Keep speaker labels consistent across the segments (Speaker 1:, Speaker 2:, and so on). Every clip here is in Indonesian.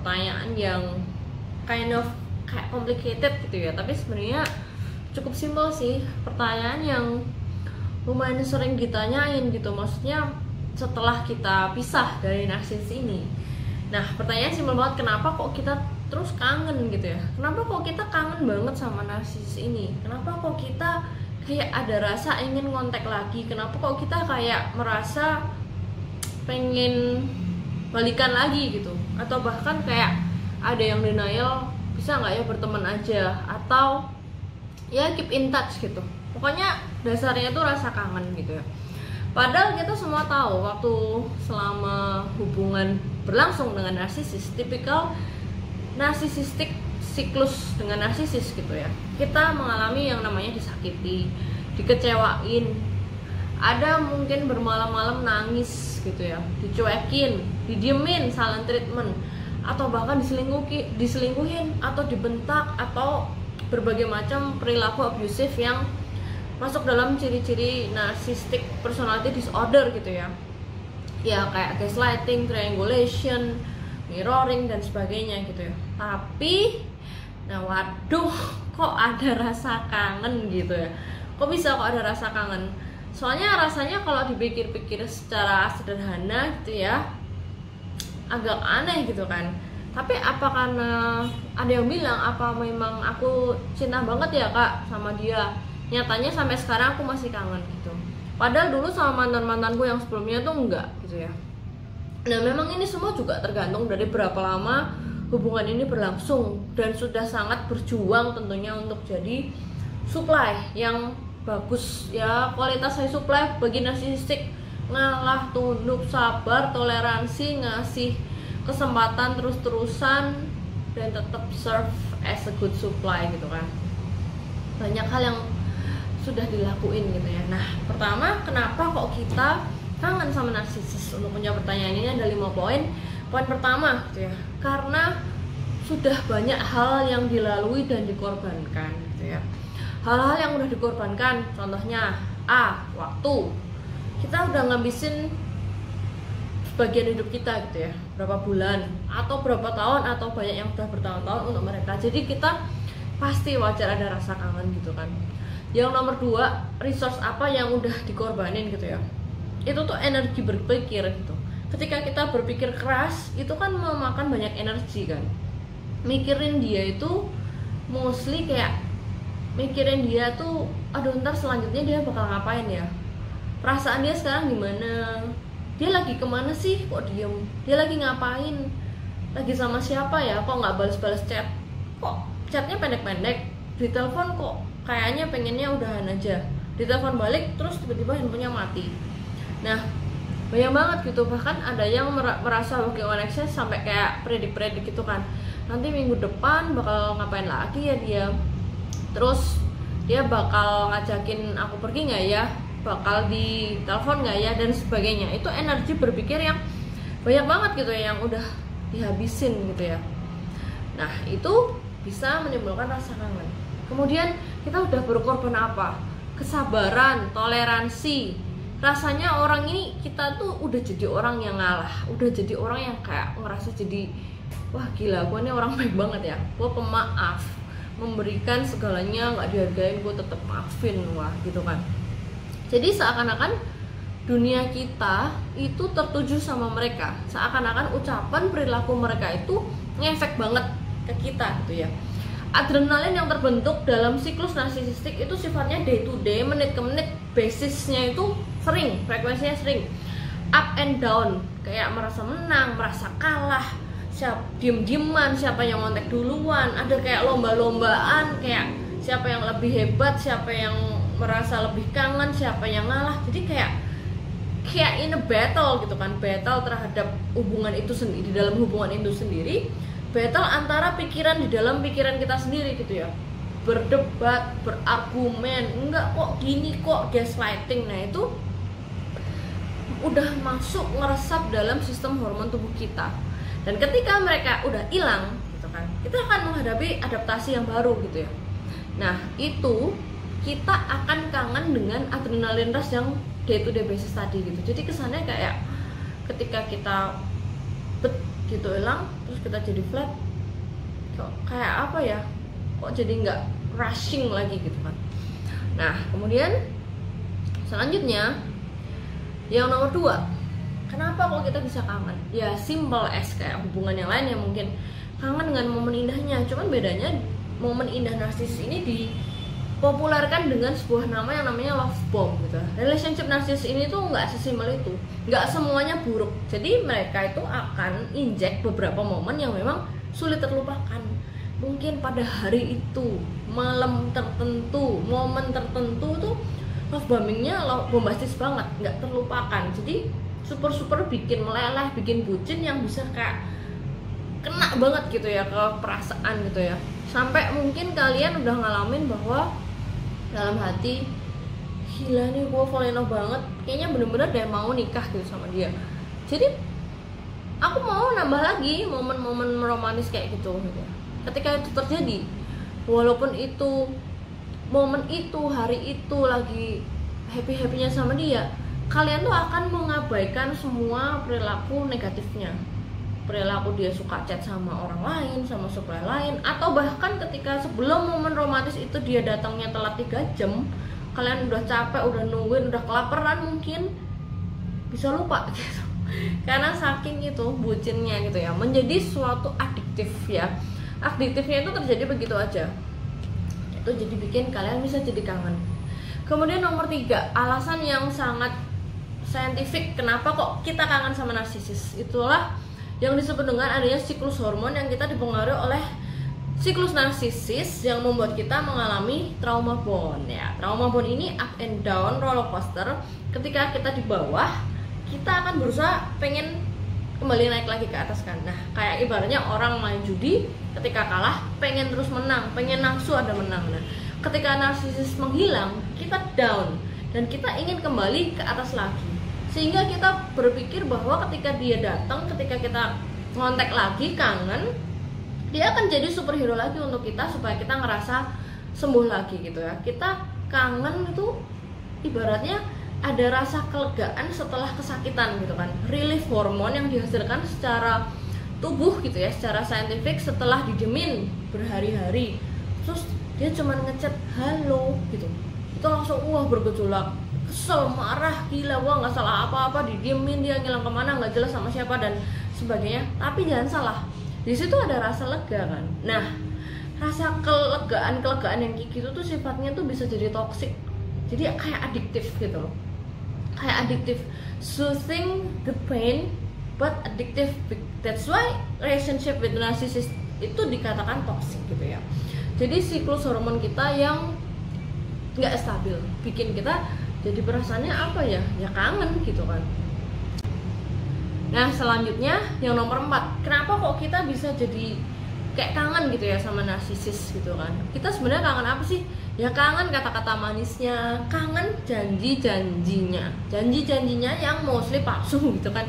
Speaker 1: pertanyaan yang kind of kayak complicated gitu ya, tapi sebenarnya cukup simpel sih. Pertanyaan yang lumayan sering ditanyain gitu, maksudnya setelah kita pisah dari narsis ini. Nah, pertanyaan simpel banget, kenapa kok kita terus kangen gitu ya? Kenapa kok kita kangen banget sama narsis ini? Kenapa kok kita kayak ada rasa ingin kontak lagi? Kenapa kok kita kayak merasa pengen balikan lagi gitu? Atau bahkan kayak ada yang denial, bisa nggak ya berteman aja, atau ya keep in touch gitu. Pokoknya dasarnya tuh rasa kangen gitu ya. Padahal kita semua tahu waktu selama hubungan berlangsung dengan narsisis, tipikal narsisistik siklus dengan narsisis gitu ya, kita mengalami yang namanya disakiti, dikecewain, ada mungkin bermalam-malam nangis gitu ya, dicuekin, didiemin, silent treatment, atau bahkan diselingkuhin atau dibentak, atau berbagai macam perilaku abusif yang masuk dalam ciri-ciri narcissistic personality disorder gitu ya. Ya kayak gaslighting, triangulation, mirroring dan sebagainya gitu ya. Tapi nah waduh, kok ada rasa kangen gitu ya. Kok bisa kok ada rasa kangen? Soalnya rasanya kalau dipikir-pikir secara sederhana gitu ya, agak aneh gitu kan. Tapi apa karena ada yang bilang apa memang aku cinta banget ya kak sama dia, nyatanya sampai sekarang aku masih kangen gitu. Padahal dulu sama mantan-mantanku yang sebelumnya tuh enggak gitu ya. Nah memang ini semua juga tergantung dari berapa lama hubungan ini berlangsung, dan sudah sangat berjuang tentunya untuk jadi supply yang bagus ya. Kualitas high supply bagi narsisistik, ngalah, tunduk, sabar, toleransi, ngasih kesempatan terus-terusan, dan tetap serve as a good supply gitu kan. Banyak hal yang sudah dilakuin gitu ya. Nah pertama, kenapa kok kita kangen sama narsisis? Untuk menjawab pertanyaan ini ada 5 poin. Poin pertama gitu ya, karena sudah banyak hal yang dilalui dan dikorbankan gitu ya. Hal-hal yang udah dikorbankan, contohnya waktu. Kita udah ngabisin sebagian hidup kita gitu ya, berapa bulan atau berapa tahun, atau banyak yang udah bertahun-tahun untuk mereka. Jadi kita pasti wajar ada rasa kangen gitu kan. Yang nomor 2, resource apa yang udah dikorbanin gitu ya. Itu tuh energi berpikir gitu. Ketika kita berpikir keras, itu kan memakan banyak energi kan. Mikirin dia itu mostly kayak mikirin dia tuh, aduh ntar selanjutnya dia bakal ngapain ya, perasaan dia sekarang gimana, dia lagi kemana sih, kok diem, dia lagi ngapain, lagi sama siapa ya, kok nggak balas-balas chat, kok chatnya pendek-pendek, di telepon kok kayaknya pengennya udahan aja, di telepon balik terus tiba-tiba handphonenya mati. Nah banyak banget gitu, bahkan ada yang merasa walking on excess sampai kayak predik-predik gitu kan, nanti minggu depan bakal ngapain lagi ya dia, terus dia bakal ngajakin aku pergi nggak ya, bakal di telepon nggak ya, dan sebagainya. Itu energi berpikir yang banyak banget gitu ya, yang udah dihabisin gitu ya. Nah itu bisa menimbulkan rasa kangen. Kemudian kita udah berkorban apa? Kesabaran, toleransi. Rasanya orang ini, kita tuh udah jadi orang yang ngalah, udah jadi orang yang kayak ngerasa jadi, wah gila, gue ini orang baik banget ya, gue pemaaf, memberikan segalanya, nggak dihargain gue tetap maafin, wah gitu kan. Jadi seakan-akan dunia kita itu tertuju sama mereka, seakan-akan ucapan perilaku mereka itu ngefek banget ke kita gitu ya. Adrenalin yang terbentuk dalam siklus narsisistik itu sifatnya day to day, menit ke menit, basisnya itu sering, frekuensinya sering up and down, kayak merasa menang, merasa kalah, diem-dieman, siapa yang ngontek duluan, ada kayak lomba-lombaan, kayak siapa yang lebih hebat, siapa yang merasa lebih kangen, siapa yang ngalah. Jadi kayak in a battle gitu kan, battle terhadap hubungan itu sendiri, di dalam hubungan itu sendiri, battle antara pikiran di dalam pikiran kita sendiri gitu ya, berdebat, berargumen, enggak kok gini, kok gaslighting. Nah itu udah masuk ngeresap dalam sistem hormon tubuh kita, dan ketika mereka udah hilang gitu kan, kita akan menghadapi adaptasi yang baru gitu ya. Nah itu kita akan kangen dengan adrenalin rush yang day to day basis tadi gitu. Jadi kesannya kayak ketika kita gitu hilang, terus kita jadi flat, kok kayak apa ya, kok jadi nggak rushing lagi gitu kan. Nah kemudian selanjutnya yang nomor 2, kenapa kok kita bisa kangen? Ya simple as kayak hubungan yang lain yang mungkin kangen dengan momen indahnya, cuman bedanya momen indah narsis ini dipopulerkan dengan sebuah nama yang namanya love bomb gitu. Relationship narsis ini tuh nggak sesimpel itu, nggak semuanya buruk. Jadi mereka itu akan injek beberapa momen yang memang sulit terlupakan. Mungkin pada hari itu, malam tertentu, momen tertentu tuh love bombingnya bombastis banget, nggak terlupakan. Jadi super bikin meleleh, bikin bucin yang bisa kayak kena banget gitu ya ke perasaan gitu ya. Sampai mungkin kalian udah ngalamin bahwa dalam hati, gila nih gue fall in love banget, kayaknya bener-bener deh mau nikah gitu sama dia. Jadi aku mau nambah lagi momen-momen romantis kayak gitu. Ketika itu terjadi, walaupun itu momen itu, hari itu lagi happy-happynya sama dia, kalian tuh akan mengabaikan semua perilaku negatifnya. Perilaku dia suka chat sama orang lain, sama supply lain, atau bahkan ketika sebelum momen romantis itu dia datangnya telat 3 jam, kalian udah capek, udah nungguin, udah kelaparan mungkin, bisa lupa gitu. Karena saking itu bucinnya gitu ya, menjadi suatu adiktif ya. Adiktifnya itu terjadi begitu aja, itu jadi bikin kalian bisa jadi kangen. Kemudian nomor 3, alasan yang sangat saintifik kenapa kok kita kangen sama narsisis, itulah yang disebut dengan adanya siklus hormon yang kita dipengaruhi oleh siklus narsisis yang membuat kita mengalami trauma bond ya. Trauma bond ini up and down roller coaster. Ketika kita di bawah, kita akan berusaha pengen kembali naik lagi ke atas kan. Nah kayak ibaratnya orang main judi, ketika kalah pengen terus menang, pengen nafsu ada menang. Nah ketika narsisis menghilang, kita down dan kita ingin kembali ke atas lagi, sehingga kita berpikir bahwa ketika dia datang, ketika kita ngontek lagi, kangen, dia akan jadi superhero lagi untuk kita supaya kita ngerasa sembuh lagi gitu ya. Kita kangen itu ibaratnya ada rasa kelegaan setelah kesakitan gitu kan, relief hormon yang dihasilkan secara tubuh gitu ya, secara saintifik setelah didiemin berhari-hari, terus dia cuman ngechat halo gitu, itu langsung bergejolak, kesel, marah, gila, wah nggak salah apa-apa, didiemin, dia ngilang kemana, nggak jelas sama siapa dan sebagainya. Tapi jangan salah, di situ ada rasa lega kan. Nah rasa kelegaan yang kayak gitu tuh sifatnya tuh bisa jadi toxic, jadi kayak adiktif gitu loh, kayak adiktif, soothing the pain but addictive. That's why relationship with narcissist itu dikatakan toxic gitu ya. Jadi siklus hormon kita yang nggak stabil, bikin kita jadi perasaannya apa ya, ya kangen gitu kan. Nah selanjutnya yang nomor 4, kenapa kok kita bisa jadi kayak kangen gitu ya sama narsisis gitu kan. Kita sebenarnya kangen apa sih? Ya kangen kata-kata manisnya, kangen janji-janjinya yang mostly palsu gitu kan.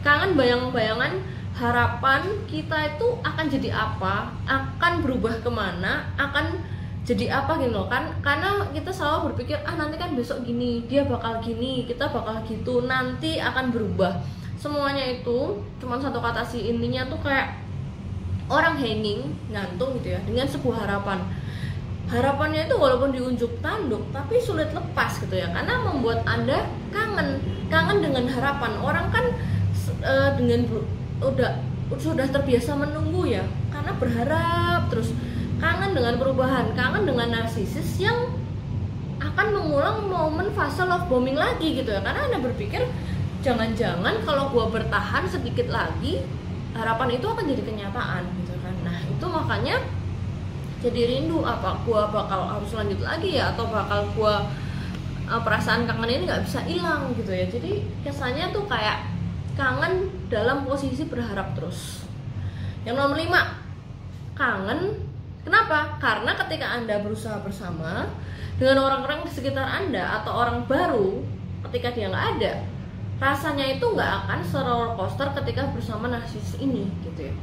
Speaker 1: Kangen bayang-bayangan harapan kita itu akan jadi apa, akan berubah kemana, akan jadi apa gitu loh kan. Karena kita selalu berpikir nanti kan besok gini, dia bakal gini, kita bakal gitu, nanti akan berubah. Semuanya itu cuma satu kata sih, intinya tuh kayak orang hanging, gantung gitu ya, dengan sebuah harapan. Harapannya itu walaupun diunjuk tanduk tapi sulit lepas gitu ya, karena membuat Anda kangen dengan harapan. Orang kan sudah terbiasa menunggu ya, karena berharap terus. Kangen dengan perubahan, kangen dengan narsisis yang akan mengulang momen fase love bombing lagi gitu ya. Karena Anda berpikir jangan-jangan kalau gua bertahan sedikit lagi, harapan itu akan jadi kenyataan gitu kan. Nah itu makanya jadi rindu, apa gua bakal harus lanjut lagi ya, atau bakal gua perasaan kangen ini nggak bisa hilang gitu ya. Jadi kesannya tuh kayak kangen dalam posisi berharap terus. Yang nomor 5, kangen kenapa? Karena ketika Anda berusaha bersama dengan orang-orang di sekitar Anda atau orang baru, ketika dia nggak ada, rasanya itu nggak akan se-roller coaster ketika bersama narsis ini gitu ya.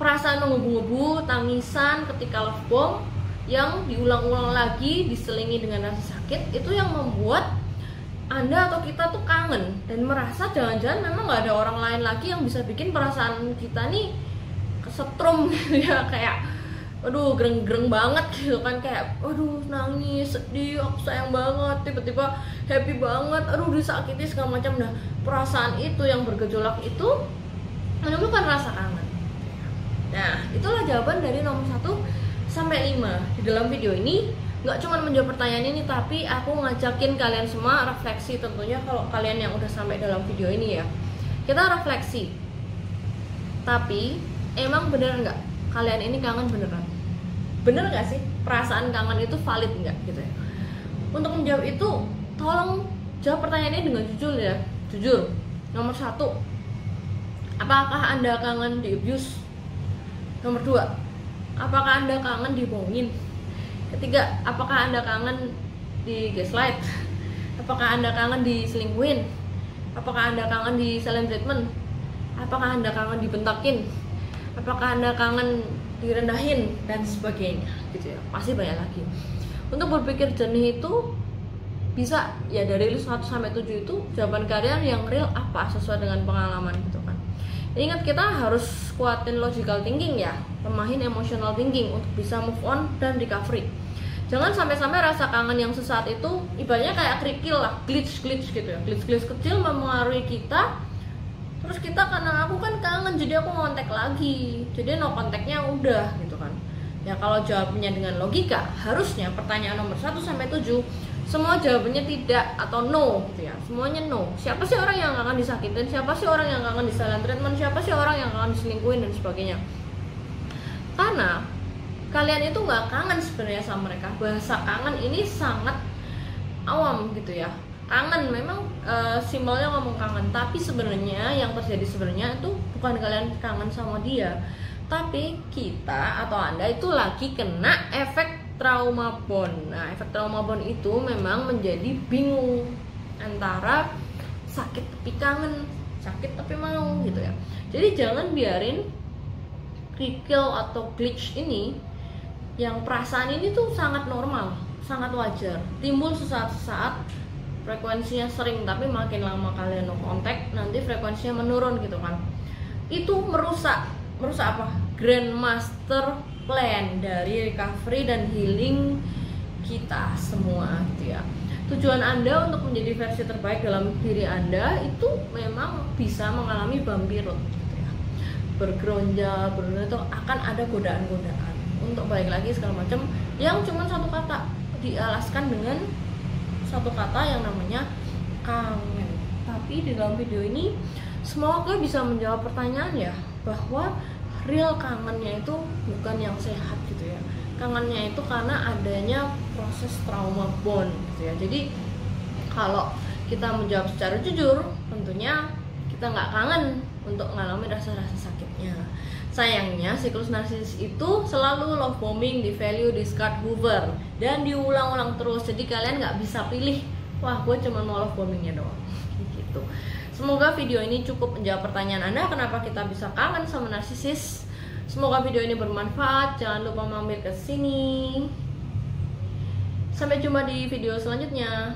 Speaker 1: Perasaan menggebu-gebu, tangisan ketika love bomb yang diulang-ulang lagi diselingi dengan rasa sakit, itu yang membuat Anda atau kita tuh kangen dan merasa jangan-jangan memang nggak ada orang lain lagi yang bisa bikin perasaan kita nih kesetrum gitu ya, kayak aduh gereng-gereng banget gitu kan, kayak aduh nangis, sedih, aku sayang banget, tiba-tiba happy banget, aduh disakiti segala macam. Nah, perasaan itu yang bergejolak itu menemukan rasa kangen. Nah, itulah jawaban dari nomor 1 sampai 5 di dalam video ini. Nggak cuma menjawab pertanyaan ini, tapi aku ngajakin kalian semua refleksi. Tentunya kalau kalian yang udah sampai dalam video ini ya, kita refleksi. Tapi emang bener nggak kalian ini kangen beneran? Bener nggak sih perasaan kangen itu valid nggak gitu ya? Untuk menjawab itu, tolong jawab pertanyaan ini dengan jujur ya, jujur. Nomor 1, apakah Anda kangen di abuse? Nomor 2, apakah Anda kangen dibohongin? Ketiga, apakah Anda kangen di gaslight? Apakah Anda kangen diselingkuhin? Apakah Anda kangen di silent treatment? Apakah Anda kangen dibentakin? Apakah Anda kangen direndahin dan sebagainya gitu ya? Masih banyak lagi. Untuk berpikir jernih itu bisa ya dari 1 sampai 7 itu jawaban kalian yang real apa sesuai dengan pengalaman gitu kan. Ingat, kita harus kuatin logical thinking ya, lemahin emotional thinking untuk bisa move on dan recovery. Jangan sampai-sampai rasa kangen yang sesaat itu ibaratnya kayak kerikil lah, glitch gitu ya, glitch kecil mempengaruhi kita. Terus kita, karena aku kan kangen jadi aku ngontek lagi, jadi no kontaknya udah gitu kan. Ya kalau jawabnya dengan logika, harusnya pertanyaan nomor 1 sampai 7 semua jawabannya tidak atau no gitu ya, semuanya no. Siapa sih orang yang akan disakitin? Siapa sih orang yang akan di silent treatment? Siapa sih orang yang akan diselingkuhin dan sebagainya? Karena kalian itu nggak kangen sebenarnya sama mereka. Bahasa kangen ini sangat awam gitu ya. Kangen memang simbolnya ngomong kangen, tapi sebenarnya yang terjadi sebenarnya itu bukan kalian kangen sama dia, tapi kita atau Anda itu lagi kena efek trauma bond. Nah, efek trauma bond itu memang menjadi bingung antara sakit tapi kangen, sakit tapi mau gitu ya. Jadi jangan biarin kerikil atau glitch ini, yang perasaan ini tuh sangat normal, sangat wajar, timbul sesaat-sesaat. Frekuensinya sering, tapi makin lama kalian no contact, nanti frekuensinya menurun gitu kan. Itu merusak apa? Grandmaster plan dari recovery dan healing kita semua gitu ya. Tujuan Anda untuk menjadi versi terbaik dalam diri Anda itu memang bisa mengalami bumpy road gitu ya. Bergeronjal, itu akan ada godaan-godaan untuk balik lagi segala macam, yang cuma satu kata dialaskan dengan satu kata yang namanya kangen. Tapi di dalam video ini semoga bisa menjawab pertanyaan ya, bahwa real kangennya itu bukan yang sehat gitu ya. Kangennya itu karena adanya proses trauma bond gitu ya. Jadi kalau kita menjawab secara jujur, tentunya kita nggak kangen untuk mengalami rasa-rasa sakitnya. Sayangnya siklus narsis itu selalu love bombing, devalue, discard, hoover, dan diulang-ulang terus. Jadi kalian nggak bisa pilih, wah gue cuma mau love bombingnya doang gitu. Semoga video ini cukup menjawab pertanyaan Anda kenapa kita bisa kangen sama narsisis. Semoga video ini bermanfaat. Jangan lupa mampir ke sini. Sampai jumpa di video selanjutnya.